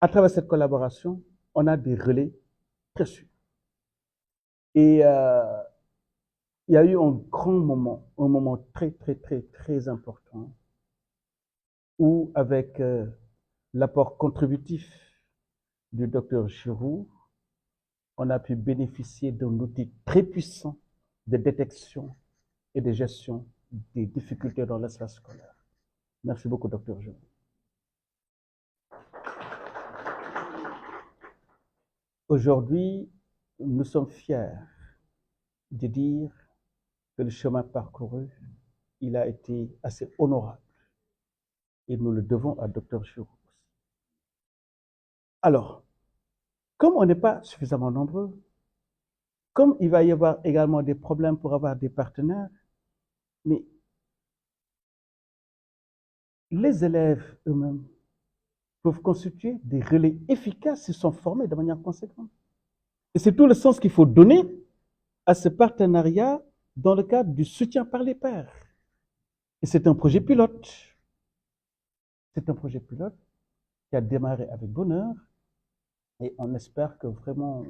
À travers cette collaboration, on a des relais précieux. Et il y a eu un grand moment, un moment très important, où avec l'apport contributif du docteur Giroux, on a pu bénéficier d'un outil très puissant de détection et de gestion des difficultés dans l'espace scolaire. Merci beaucoup, docteur Giroux. Aujourd'hui, nous sommes fiers de dire que le chemin parcouru, il a été assez honorable. Et nous le devons à Dr. Giroux. Alors, comme on n'est pas suffisamment nombreux, comme il va y avoir également des problèmes pour avoir des partenaires, mais les élèves eux-mêmes peuvent constituer des relais efficaces s'ils sont formés de manière conséquente. Et c'est tout le sens qu'il faut donner à ce partenariat dans le cadre du soutien par les pairs. Et c'est un projet pilote. C'est un projet pilote qui a démarré avec bonheur et on espère que vraiment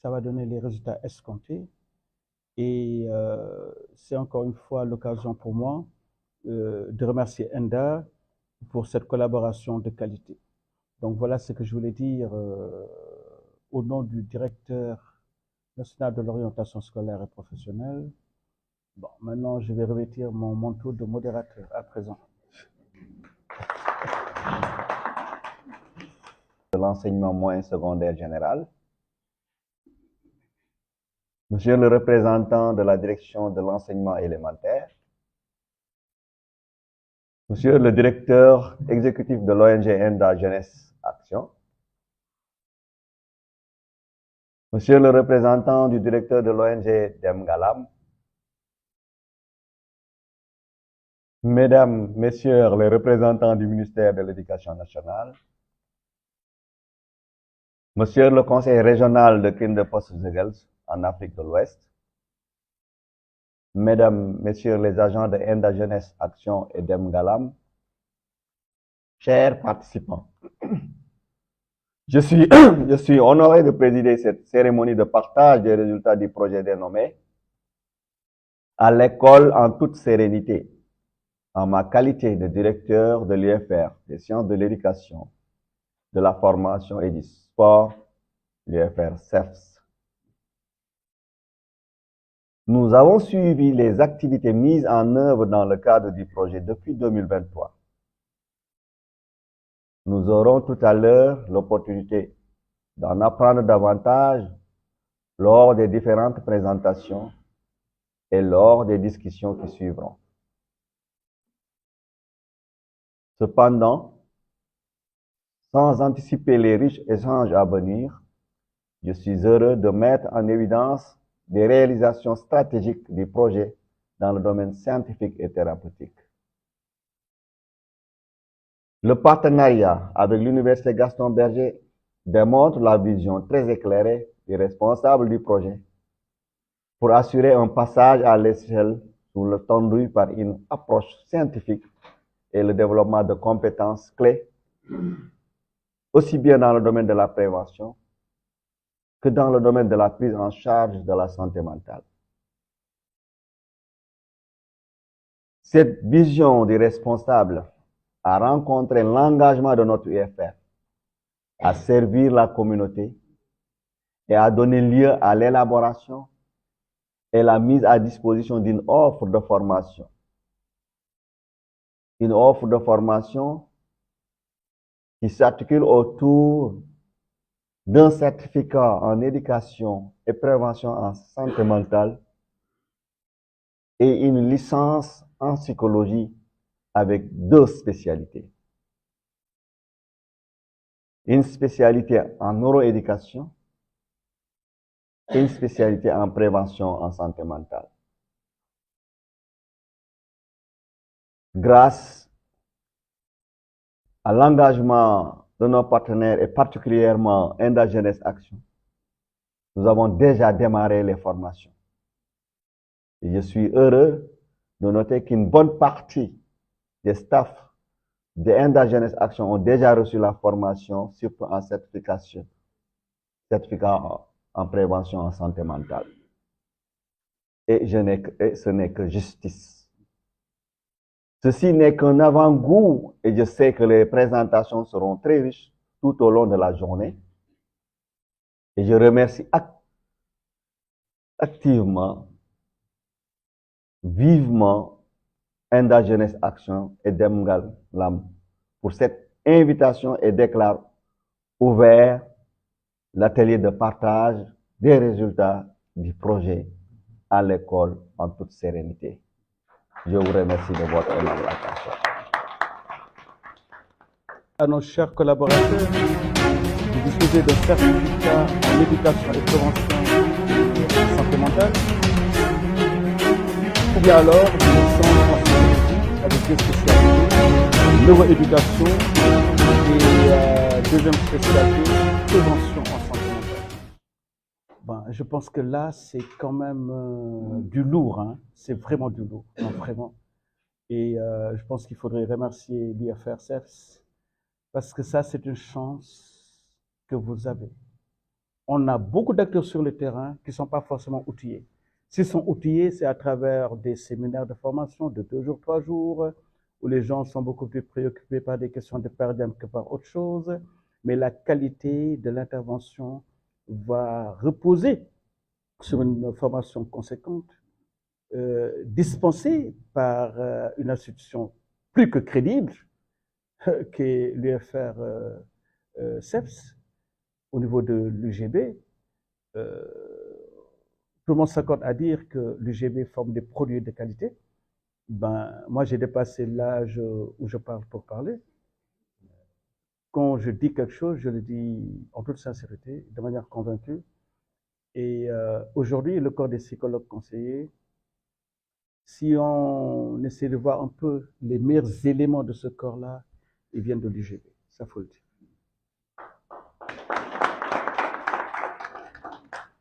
ça va donner les résultats escomptés. Et c'est encore une fois l'occasion pour moi de remercier ENDA pour cette collaboration de qualité. Donc voilà ce que je voulais dire au nom du directeur national de l'orientation scolaire et professionnelle. Bon, maintenant je vais revêtir mon manteau de modérateur à présent. De l'enseignement moyen secondaire général. Monsieur le représentant de la direction de l'enseignement élémentaire. Monsieur le directeur exécutif de l'ONG ENDA Jeunesse Action. Monsieur le représentant du directeur de l'ONG Demgalam. Mesdames, Messieurs les représentants du ministère de l'Éducation nationale. Monsieur le conseil régional de Kinderpost-Zegels en Afrique de l'Ouest. Mesdames, Messieurs les agents de ENDA Jeunesse Action et Demgalam. Chers participants, je suis honoré de présider cette cérémonie de partage des résultats du projet dénommé à l'école en toute sérénité, en ma qualité de directeur de l'UFR, des sciences de l'éducation, de la formation et du sport, l'UFR CEFS. Nous avons suivi les activités mises en œuvre dans le cadre du projet depuis 2023. Nous aurons tout à l'heure l'opportunité d'en apprendre davantage lors des différentes présentations et lors des discussions qui suivront. Cependant, sans anticiper les riches échanges à venir, je suis heureux de mettre en évidence des réalisations stratégiques du projet dans le domaine scientifique et thérapeutique. Le partenariat avec l'Université Gaston Berger démontre la vision très éclairée des responsables du projet pour assurer un passage à l'échelle sous le conduit par une approche scientifique et le développement de compétences clés, aussi bien dans le domaine de la prévention que dans le domaine de la prise en charge de la santé mentale. Cette vision des responsables a rencontré l'engagement de notre UFR à servir la communauté et a donné lieu à l'élaboration et la mise à disposition d'une offre de formation. Une offre de formation qui s'articule autour d'un certificat en éducation et prévention en santé mentale et une licence en psychologie avec 2 spécialités. Une spécialité en neuroéducation et une spécialité en prévention en santé mentale. Grâce à l'engagement de nos partenaires et particulièrement ENDA Jeunesse Action, nous avons déjà démarré les formations. Et je suis heureux de noter qu'une bonne partie des staffs des Enda Jeunesse Action ont déjà reçu la formation, surtout en certificat en prévention en santé mentale. Et ce n'est que justice. Ceci n'est qu'un avant-goût et je sais que les présentations seront très riches tout au long de la journée. Et je remercie activement, vivement, Enda Jeunesse Action et Demgal Lam pour cette invitation et déclare ouvert l'atelier de partage des résultats du projet à l'école en toute sérénité. Je vous remercie de votre aimable attention. À nos chers collaborateurs de disposer d'un certificat en éducation et prévention en santé mentale, ou bien alors nous sommes en avec des spécialités, neuroéducation et deuxième spécialité, prévention en santé mentale. Je pense que là, c'est quand même du lourd, hein. C'est vraiment du lourd, non, vraiment. Et je pense qu'il faudrait remercier l'UFR CEFS parce que ça, c'est une chance que vous avez. On a beaucoup d'acteurs sur le terrain qui ne sont pas forcément outillés. S'ils sont outillés, c'est à travers des séminaires de formation de 2 jours, 3 jours, où les gens sont beaucoup plus préoccupés par des questions de paradigme que par autre chose. Mais la qualité de l'intervention va reposer sur une formation conséquente, dispensée par une institution plus que crédible, qu'est l'UFR CEFS, au niveau de l'UGB. Tout le monde s'accorde à dire que l'UGB forme des produits de qualité. Moi, j'ai dépassé l'âge où je parle pour parler. Quand je dis quelque chose, je le dis en toute sincérité, de manière convaincue. Et aujourd'hui, le corps des psychologues conseillers, si on essaie de voir un peu les meilleurs éléments de ce corps-là, ils viennent de l'UGB. Ça, faut le dire.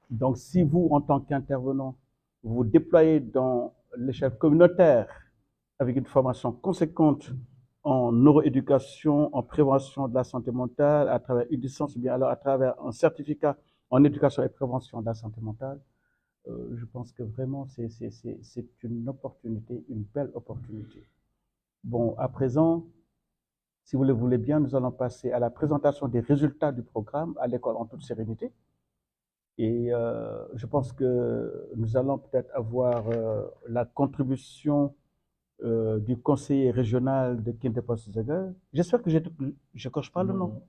Donc, si vous, en tant qu'intervenant, vous vous déployez dans l'échelle communautaire avec une formation conséquente en neuroéducation, en prévention de la santé mentale, à travers une licence ou bien alors à travers un certificat en éducation et prévention de la santé mentale, je pense que vraiment c'est une opportunité, une belle opportunité. Bon, à présent, si vous le voulez bien, nous allons passer à la présentation des résultats du programme à l'école en toute sérénité. Et je pense que nous allons peut-être avoir la contribution du conseiller régional de Kinte-Poste-Zéguel. J'espère que je ne coche pas le nom.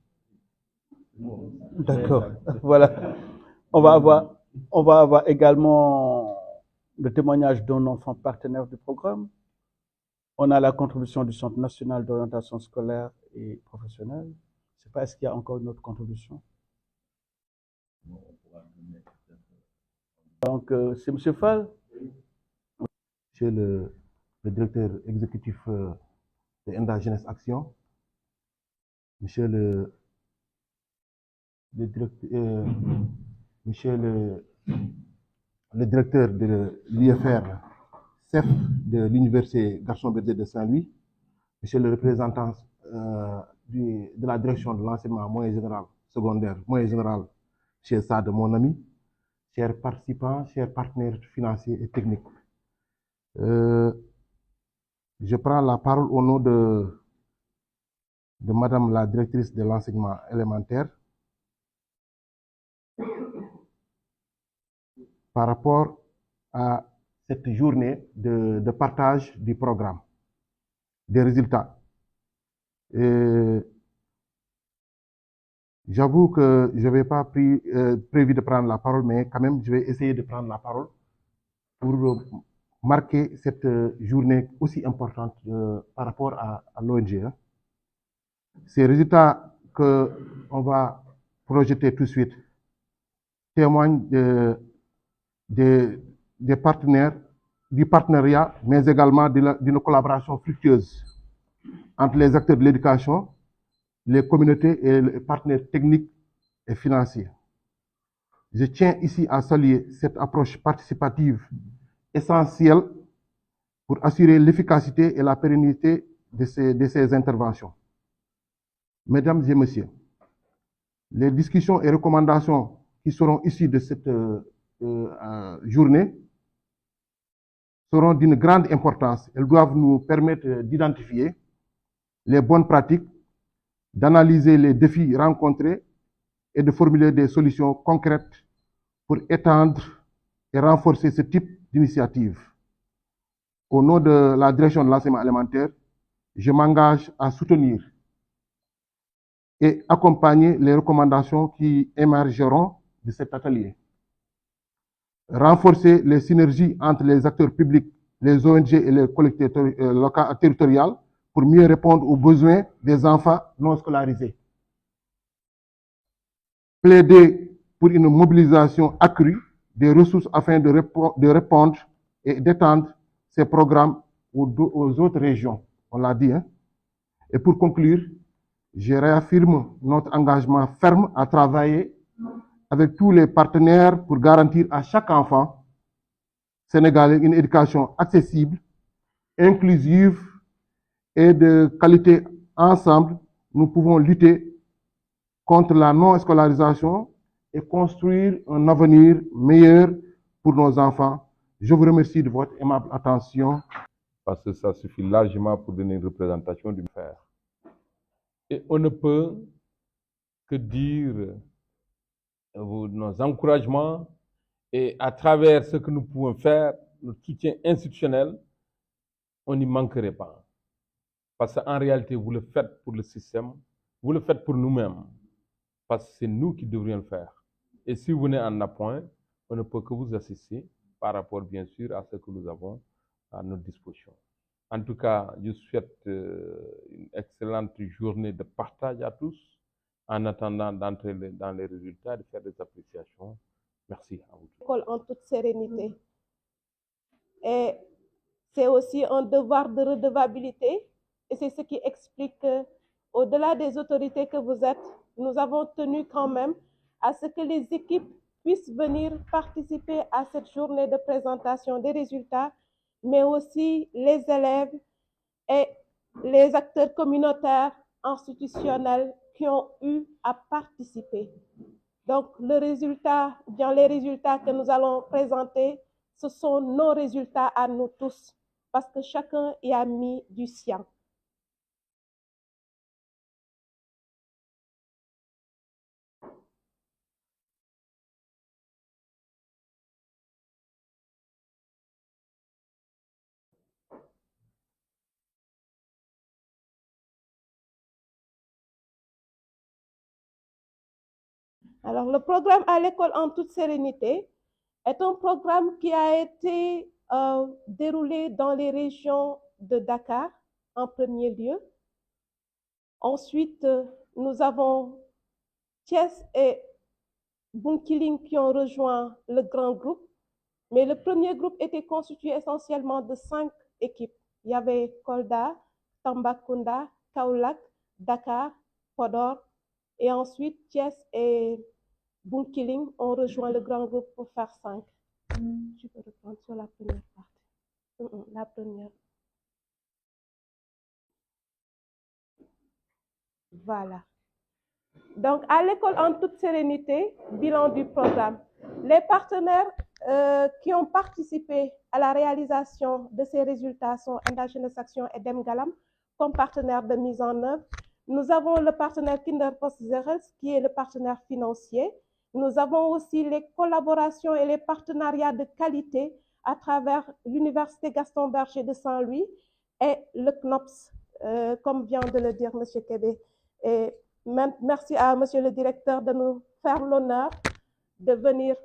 D'accord, voilà. On va avoir également le témoignage d'un enfant partenaire du programme. On a la contribution du Centre national d'orientation scolaire et professionnelle. Je ne sais pas, est-ce qu'il y a encore une autre contribution? Donc, c'est M. Fall. Monsieur le directeur exécutif de Enda Jeunesse Action, monsieur le directeur de l'UFR CEF de l'Université Gaston Berger de Saint-Louis, monsieur le représentant de la direction de l'enseignement moyen général, secondaire, moyen général, chez Sade, mon ami, chers participants, chers partenaires financiers et techniques. Je prends la parole au nom de Madame la directrice de l'enseignement élémentaire par rapport à cette journée de partage du programme, des résultats. J'avoue que je n'avais pas prévu de prendre la parole, mais quand même, je vais essayer de prendre la parole pour marquer cette journée aussi importante par rapport à l'ONG. Hein. Ces résultats qu'on va projeter tout de suite témoignent des partenaires, du partenariat, mais également d'une collaboration fructueuse entre les acteurs de l'éducation, les communautés et les partenaires techniques et financiers. Je tiens ici à saluer cette approche participative essentielle pour assurer l'efficacité et la pérennité de ces interventions. Mesdames et messieurs, les discussions et recommandations qui seront issues de cette journée seront d'une grande importance. Elles doivent nous permettre d'identifier les bonnes pratiques, d'analyser les défis rencontrés et de formuler des solutions concrètes pour étendre et renforcer ce type d'initiative. Au nom de la direction de l'enseignement alimentaire, je m'engage à soutenir et accompagner les recommandations qui émergeront de cet atelier. Renforcer les synergies entre les acteurs publics, les ONG et les collectivités territoriales pour mieux répondre aux besoins des enfants non scolarisés. Plaider pour une mobilisation accrue des ressources afin de répondre et d'étendre ces programmes aux autres régions. On l'a dit, hein? Et pour conclure, je réaffirme notre engagement ferme à travailler avec tous les partenaires pour garantir à chaque enfant sénégalais une éducation accessible, inclusive et de qualité. Ensemble, nous pouvons lutter contre la non-scolarisation et construire un avenir meilleur pour nos enfants. Je vous remercie de votre aimable attention. Parce que ça suffit largement pour donner une représentation du faire. Et on ne peut que dire nos encouragements et à travers ce que nous pouvons faire, notre soutien institutionnel, on n'y manquerait pas. Parce qu'en réalité, vous le faites pour le système, vous le faites pour nous-mêmes, parce que c'est nous qui devrions le faire. Et si vous venez en appoint, on ne peut que vous assister par rapport, bien sûr, à ce que nous avons à notre disposition. En tout cas, je souhaite une excellente journée de partage à tous, en attendant d'entrer dans les résultats, de faire des appréciations. Merci à vous. École en toute sérénité. Et c'est aussi un devoir de redevabilité, et c'est ce qui explique qu'au-delà des autorités que vous êtes, nous avons tenu quand même à ce que les équipes puissent venir participer à cette journée de présentation des résultats, mais aussi les élèves et les acteurs communautaires, institutionnels qui ont eu à participer. Donc, les résultats que nous allons présenter, ce sont nos résultats à nous tous, parce que chacun y a mis du sien. Alors, le programme à l'école en toute sérénité est un programme qui a été déroulé dans les régions de Dakar en premier lieu. Ensuite, nous avons Thiès et Bunkiling qui ont rejoint le grand groupe. Mais le premier groupe était constitué essentiellement de 5 équipes. Il y avait Kolda, Tambacounda, Kaolack, Dakar, Podor. Et ensuite, Thiès et Bunkiling ont rejoint le grand groupe pour faire 5. Je peux reprendre sur la première partie. La première. Voilà. Donc, à l'école en toute sérénité, bilan du programme. Les partenaires qui ont participé à la réalisation de ces résultats sont Indigenous Action et Demgalam comme partenaires de mise en œuvre. Nous avons le partenaire Kinderpost Zeres qui est le partenaire financier. Nous avons aussi les collaborations et les partenariats de qualité à travers l'Université Gaston Berger de Saint-Louis et le CNOPS, comme vient de le dire M. Kébé. Et merci à M. le directeur de nous faire l'honneur de venir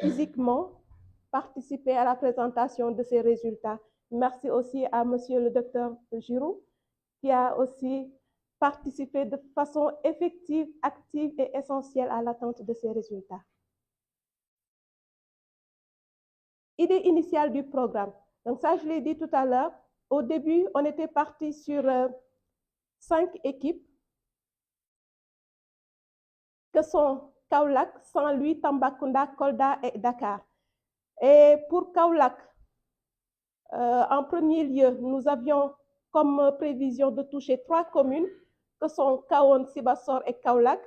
physiquement participer à la présentation de ces résultats. Merci aussi à M. le docteur Giroux qui a aussi participé de façon effective, active et essentielle à l'atteinte de ces résultats. Idée initiale du programme. Donc ça, je l'ai dit tout à l'heure. Au début, on était parti sur 5 équipes que sont Kaolack, Saint-Louis, Tambacounda, Kolda et Dakar. Et pour Kaolack, en premier lieu, nous avions comme prévision de toucher 3 communes que sont Kahone, Sibassor et Kaolack.